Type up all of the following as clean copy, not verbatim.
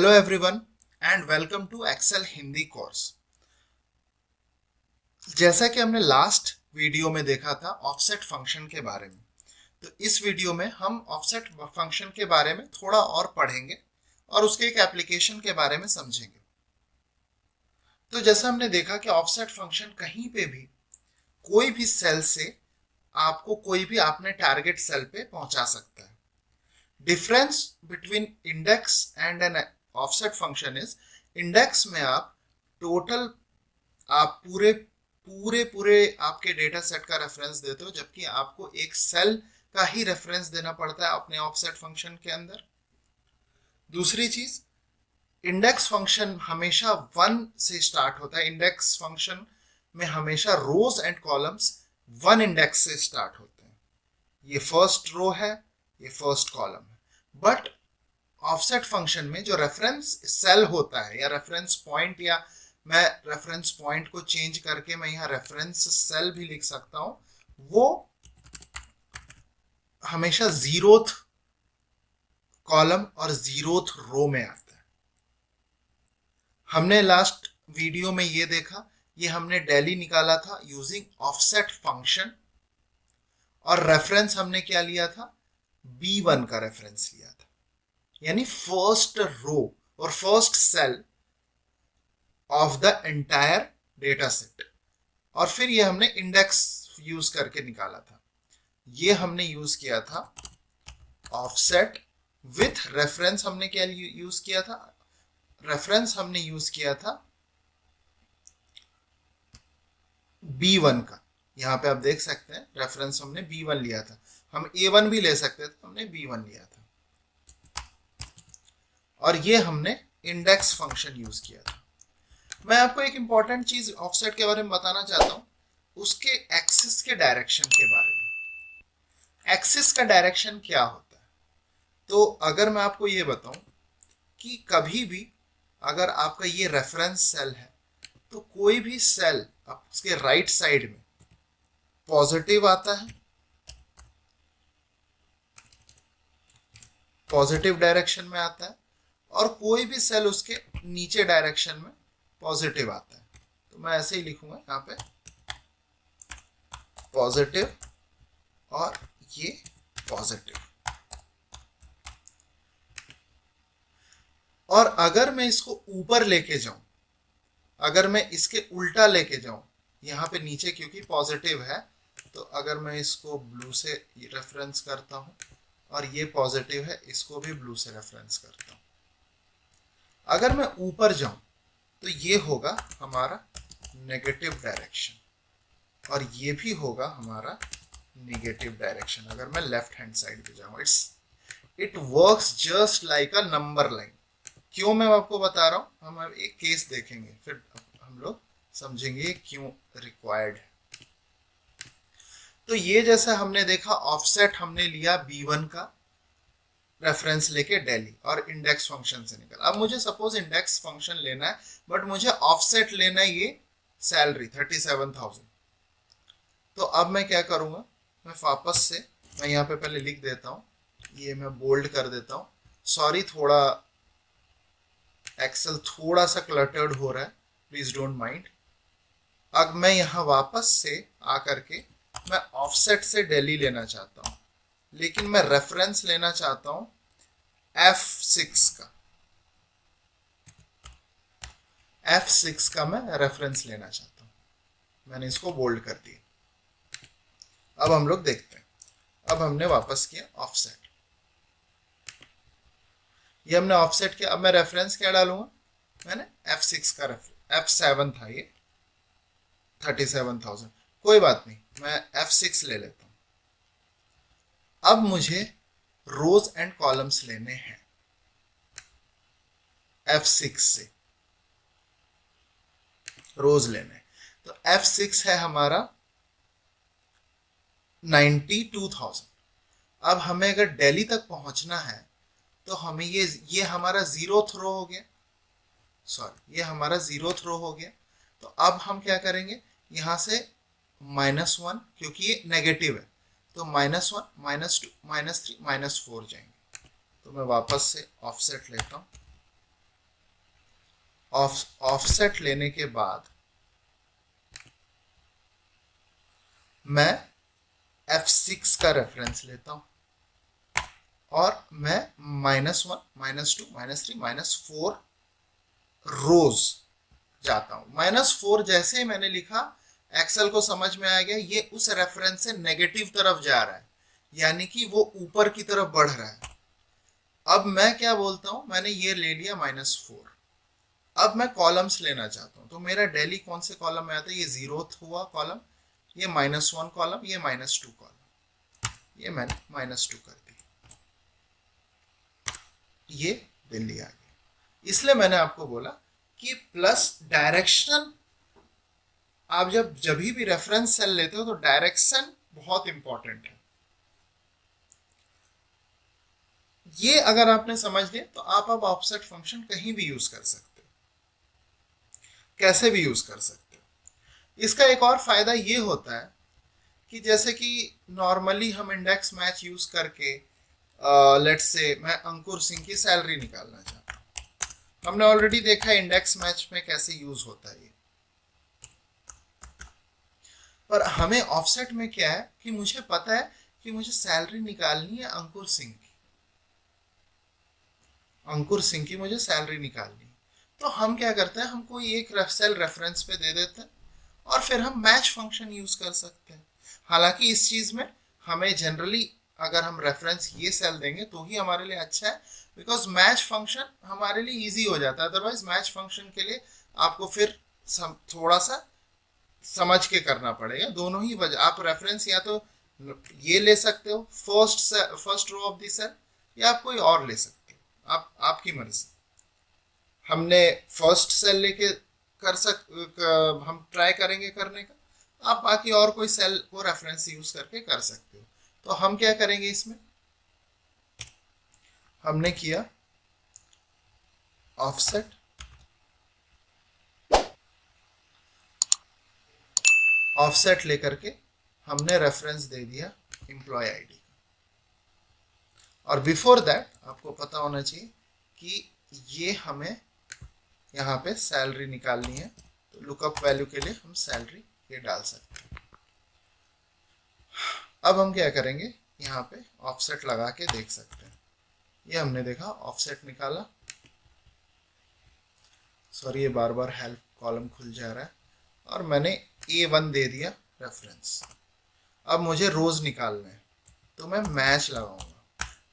Hello everyone and welcome to Excel Hindi course. जैसा कि हमने लास्ट वीडियो में देखा था ऑफसेट फंक्शन के बारे में, तो इस वीडियो में हम ऑफसेट फंक्शन के बारे में थोड़ा और पढ़ेंगे और उसके एक एप्लीकेशन के बारे में समझेंगे। तो जैसा हमने देखा कि ऑफसेट फंक्शन कहीं पे भी कोई भी सेल से आपको कोई भी आपने टारगेट सेल पे पहुंचा सकता है। Difference between index and an offset function is, index में आप टोटल आप पूरे पूरे पूरे आपके डेटा सेट का रेफरेंस देते हो, जबकि आपको एक सेल का ही रेफरेंस देना पड़ता है अपने ऑफसेट फंक्शन के अंदर। दूसरी चीज, इंडेक्स फंक्शन हमेशा 1 से स्टार्ट होता है। इंडेक्स फंक्शन में हमेशा रोज एंड कॉलम्स 1 इंडेक्स से स्टार्ट होते हैं। ये फर्स्ट रो है, ये फर्स्ट कॉलम है। बट ऑफसेट फंक्शन में जो रेफरेंस सेल होता है या रेफरेंस पॉइंट, या मैं रेफरेंस पॉइंट को चेंज करके मैं यहाँ रेफरेंस सेल भी लिख सकता हूं, वो हमेशा जीरोथ कॉलम और जीरोथ रो में आता है। हमने लास्ट वीडियो में ये देखा, ये हमने डेली निकाला था यूजिंग ऑफसेट फंक्शन, और रेफरेंस हमने क्या लिया था, B1 का रेफरेंस लिया था, यानी फर्स्ट रो और first cell of the entire data set. और फिर ये हमने इंडेक्स यूज करके निकाला था। ये हमने यूज किया था ऑफसेट विथ रेफरेंस। हमने क्या यूज किया था, रेफरेंस हमने यूज किया था B1 का। यहां पे आप देख सकते हैं रेफरेंस हमने B1 लिया था। हम A1 भी ले सकते थे, हमने B1 लिया था। और ये हमने इंडेक्स फंक्शन यूज किया था। मैं आपको एक इंपॉर्टेंट चीज ऑफसेट के बारे में बताना चाहता हूं, उसके एक्सिस के डायरेक्शन के बारे में। एक्सिस का डायरेक्शन क्या होता है, तो अगर मैं आपको ये बताऊं कि कभी भी अगर आपका ये रेफरेंस सेल है, तो कोई भी सेल उसके राइट साइड में पॉजिटिव आता है, पॉजिटिव डायरेक्शन में आता है, और कोई भी सेल उसके नीचे डायरेक्शन में पॉजिटिव आता है। तो मैं ऐसे ही लिखूंगा यहाँ पे पॉजिटिव और ये पॉजिटिव। और अगर मैं इसको ऊपर लेके जाऊं, अगर मैं इसके उल्टा लेके जाऊं, यहाँ पे नीचे क्योंकि पॉजिटिव है, तो अगर मैं इसको ब्लू से रेफरेंस करता हूं और ये पॉजिटिव है, इसको भी ब्लू से रेफरेंस करता हूं। अगर मैं ऊपर जाऊं तो ये होगा हमारा नेगेटिव डायरेक्शन, और ये भी होगा हमारा नेगेटिव डायरेक्शन। अगर मैं लेफ्ट हैंड साइड पे जाऊं, it works just like a number line. क्यों मैं आपको बता रहा हूं, हम एक केस देखेंगे, फिर हम लोग समझेंगे क्यों रिक्वायर्ड है। तो ये जैसा हमने देखा, ऑफसेट हमने लिया B1 का रेफरेंस लेके डेली और इंडेक्स फंक्शन से निकल। अब मुझे सपोज इंडेक्स फंक्शन लेना है, बट मुझे ऑफसेट लेना है ये सैलरी 37,000। तो अब मैं क्या करूंगा, मैं वापस से मैं यहाँ पे पहले लिख देता हूँ, ये मैं बोल्ड कर देता हूँ। सॉरी, थोड़ा एक्सेल थोड़ा सा क्लटर्ड हो रहा है, प्लीज डोंट माइंड। अब मैं यहाँ वापस से आकर के मैं ऑफसेट से डेली लेना चाहता हूँ, लेकिन मैं रेफरेंस लेना चाहता हूं F6 का। F6 का मैं रेफरेंस लेना चाहता हूं। मैंने इसको बोल्ड कर दिया। अब हम लोग देखते हैं। अब हमने वापस किया ऑफसेट, ये हमने ऑफसेट किया। अब मैं रेफरेंस क्या डालूंगा, मैंने F6 का रेफरेंस, F7 था ये 37,000। कोई बात नहीं, मैं F6 ले लेता हूं। अब मुझे रोज एंड कॉलम्स लेने हैं F6 से, रोज लेने हैं। तो F6 है हमारा 92,000। अब हमें अगर दिल्ली तक पहुंचना है, तो हमें ये हमारा जीरो थ्रो हो गया, सॉरी ये हमारा जीरो थ्रो हो गया। तो अब हम क्या करेंगे, यहां से -1, क्योंकि ये नेगेटिव है, तो -1, -2, -3, -4 जाएंगे। तो मैं वापस से ऑफसेट लेता हूं, ऑफसेट लेने के बाद मैं F6 का रेफरेंस लेता हूं और मैं -1, -2, -3, -4 रोज जाता हूं। -4 जैसे ही मैंने लिखा, एक्सेल को समझ में आ गया ये उस रेफरेंस से नेगेटिव तरफ जा रहा है, यानी कि वो ऊपर की तरफ बढ़ रहा है। अब मैं क्या बोलता हूं, मैंने ये ले लिया -4। अब मैं कॉलम्स लेना चाहता हूं, तो मेरा डेली कौन से कॉलम में आता है, ये 0th हुआ कॉलम, ये -1 कॉलम, ये -2 कॉलम, ये मैंने -2 कर दी, ये दिल्ली आ गई। इसलिए मैंने आपको बोला कि प्लस डायरेक्शन, आप जब भी रेफरेंस सेल लेते हो तो डायरेक्शन बहुत इंपॉर्टेंट है। ये अगर आपने समझ लिया तो आप अब ऑफसेट फंक्शन कहीं भी यूज कर सकते हो, कैसे भी यूज कर सकते हो। इसका एक और फायदा ये होता है कि जैसे कि नॉर्मली हम इंडेक्स मैच यूज करके लेट्स से मैं अंकुर सिंह की सैलरी निकालना चाहता हूँ, हमने ऑलरेडी देखा इंडेक्स मैच में कैसे यूज होता है ये। पर हमें ऑफसेट में क्या है कि मुझे पता है कि मुझे सैलरी निकालनी है अंकुर सिंह की, अंकुर सिंह की मुझे सैलरी निकालनी है। तो हम क्या करते हैं, हम कोई एक सेल रेफरेंस पे दे देते हैं और फिर हम मैच फंक्शन यूज कर सकते हैं। हालांकि इस चीज में हमें जनरली अगर हम रेफरेंस ये सेल देंगे तो ही हमारे लिए अच्छा है, बिकॉज मैच फंक्शन हमारे लिए इजी हो जाता है। अदरवाइज मैच फंक्शन के लिए आपको फिर थोड़ा सा समझ के करना पड़ेगा। दोनों ही वजह, आप रेफरेंस या तो ये ले सकते हो first row of the cell, या आप कोई और ले सकते हो, आप आपकी मर्जी। हमने फर्स्ट सेल लेके हम ट्राई करेंगे करने का, आप बाकी और कोई सेल को रेफरेंस यूज करके कर सकते हो। तो हम क्या करेंगे, इसमें हमने किया ऑफसेट, ऑफसेट लेकर के हमने रेफरेंस दे दिया एम्प्लॉय आईडी का। और बिफोर दैट आपको पता होना चाहिए कि ये हमें यहाँ पे सैलरी निकालनी है, तो लुकअप वैल्यू के लिए हम सैलरी ये डाल सकते हैं। अब हम क्या करेंगे, यहाँ पे ऑफसेट लगा के देख सकते हैं। ये हमने देखा ऑफसेट निकाला, सॉरी ये बार बार हेल्प कॉलम खुल जा रहा है, और मैंने A1 दे दिया रेफरेंस। अब मुझे रोज निकालना है तो मैं मैच लगाऊंगा,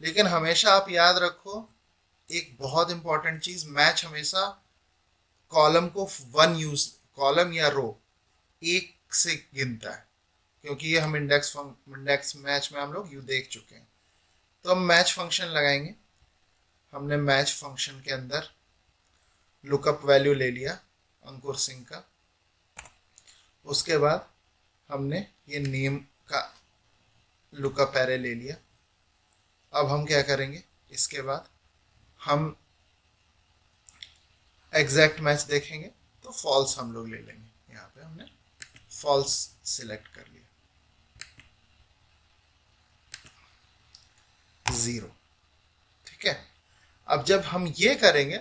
लेकिन हमेशा आप याद रखो एक बहुत इंपॉर्टेंट चीज, मैच हमेशा कॉलम को कॉलम या रो एक से गिनता है, क्योंकि ये हम इंडेक्स मैच में हम लोग यू देख चुके हैं। तो हम मैच फंक्शन लगाएंगे। हमने मैच फंक्शन के अंदर लुकअप वैल्यू ले लिया अंकुर सिंह का, उसके बाद हमने ये नेम का लुकअप एरे ले लिया। अब हम क्या करेंगे, इसके बाद हम एग्जैक्ट मैच देखेंगे तो फॉल्स हम लोग ले लेंगे। यहाँ पे हमने फॉल्स सिलेक्ट कर लिया, 0, ठीक है। अब जब हम ये करेंगे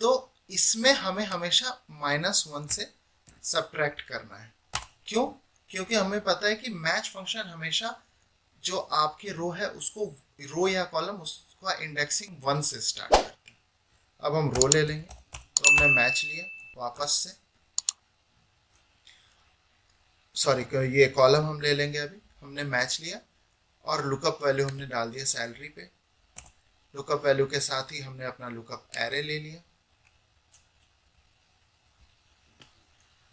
तो इसमें हमें हमेशा -1 से सब्ट्रैक्ट करना है। क्यों? क्योंकि हमें पता है कि मैच फंक्शन हमेशा जो आपके रो है उसको, रो या कॉलम, उसका इंडेक्सिंग 1 से स्टार्ट करते हैं। अब हम रो ले लेंगे, तो हमने मैच लिया वापस से, सॉरी ये कॉलम हम ले लेंगे। अभी हमने मैच लिया और लुकअप वैल्यू हमने डाल दिया सैलरी पे। लुकअप वैल्यू के साथ ही हमने अपना लुकअप एरे ले लिया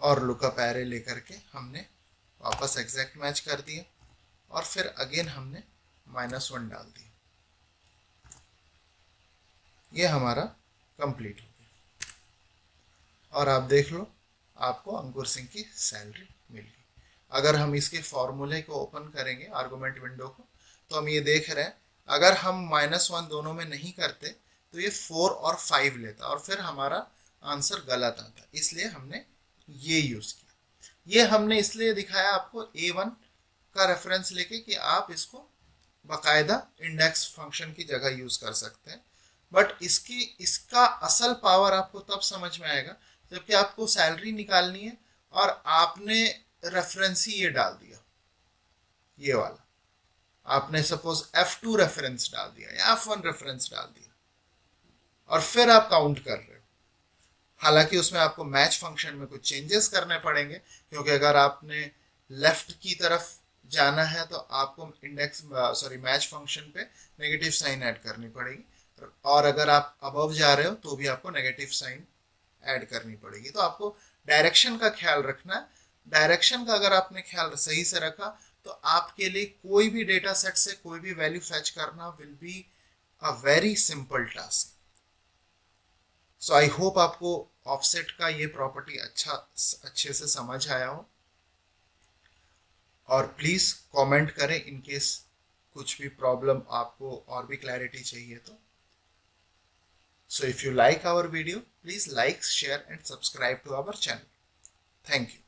और लुकअप एरे लेकर के हमने वापस एग्जैक्ट मैच कर दिया और फिर अगेन हमने -1 डाल दिया। ये हमारा कंप्लीट हो गया और आप देख लो आपको अंकुर सिंह की सैलरी मिल गई। अगर हम इसके फॉर्मूले को ओपन करेंगे आर्गुमेंट विंडो को, तो हम ये देख रहे हैं अगर हम -1 दोनों में नहीं करते तो ये 4 और 5 लेता और फिर हमारा आंसर गलत आता, इसलिए हमने ये यूज किया। ये हमने इसलिए दिखाया आपको A1 का रेफरेंस लेके कि आप इसको बाकायदा इंडेक्स फंक्शन की जगह यूज कर सकते हैं। बट इसका असल पावर आपको तब समझ में आएगा जबकि आपको सैलरी निकालनी है और आपने रेफरेंस ही ये डाल दिया, ये वाला आपने सपोज F2 रेफरेंस डाल दिया या F1 रेफरेंस डाल दिया और फिर आप काउंट कर रहे हो। हालांकि उसमें आपको मैच फंक्शन में कुछ चेंजेस करने पड़ेंगे, क्योंकि अगर आपने लेफ्ट की तरफ जाना है तो आपको मैच फंक्शन पे नेगेटिव साइन ऐड करनी पड़ेगी, और अगर आप अबव जा रहे हो तो भी आपको नेगेटिव साइन ऐड करनी पड़ेगी। तो आपको डायरेक्शन का ख्याल रखना है। डायरेक्शन का अगर आपने ख्याल सही से रखा तो आपके लिए कोई भी डेटा सेट से कोई भी वैल्यू फेच करना will be a very simple task. So I hope आपको ऑफसेट का ये प्रॉपर्टी अच्छे से समझ आया हो, और प्लीज कमेंट करें इन केस कुछ भी प्रॉब्लम आपको और भी क्लैरिटी चाहिए तो। So if you like our video, please like, share and subscribe to our channel. Thank you.